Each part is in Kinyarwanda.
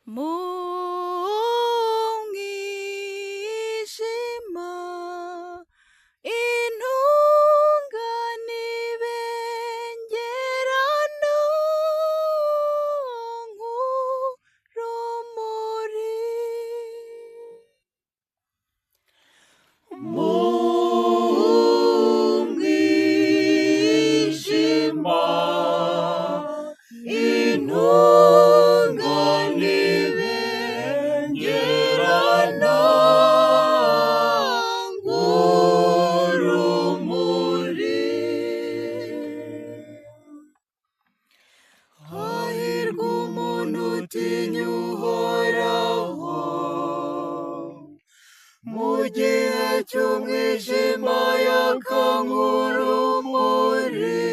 mu mwijima intungane ibengerana nk'urumuri mu mwijima intungane ibengerana nk'urumuri. Hahirwa umuntu utinya Uhoraho mu gihe cy'umwijima yaka nk'urumuri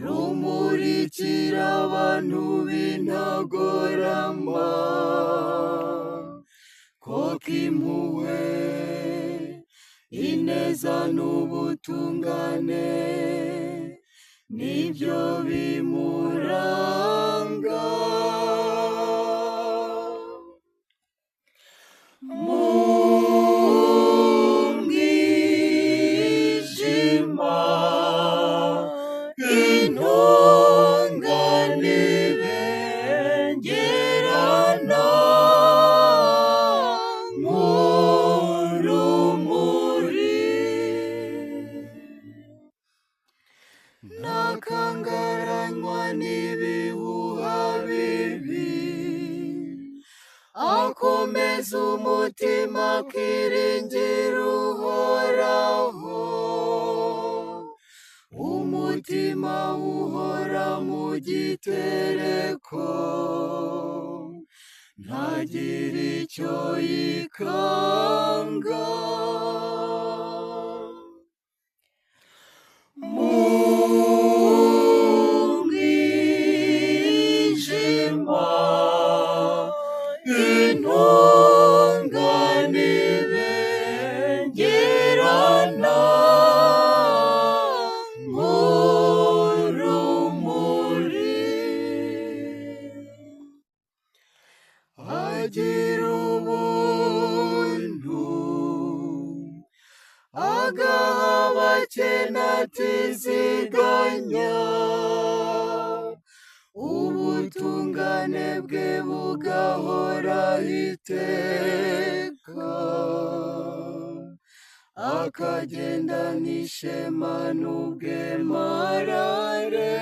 rumurikira abantu b'intagorama. Koko impuhwe, ineza n'ubutungane nibyo bimuranga. Mu mwijima intungane ibengerana nk'urumuri. Ntakangaranywa n'ibihuha bibi, akomeza umutima akiringira Uhoraho. Umutima uhora mu gitereko, ntagira icyo yikanga. Mu mwijima intungane ibengerana nk'urumuri. Agira ubuntu agaha abakene atiziganya, ubutungane bwe bugahoraho iteka, akagendana ishema n'ubwemarare.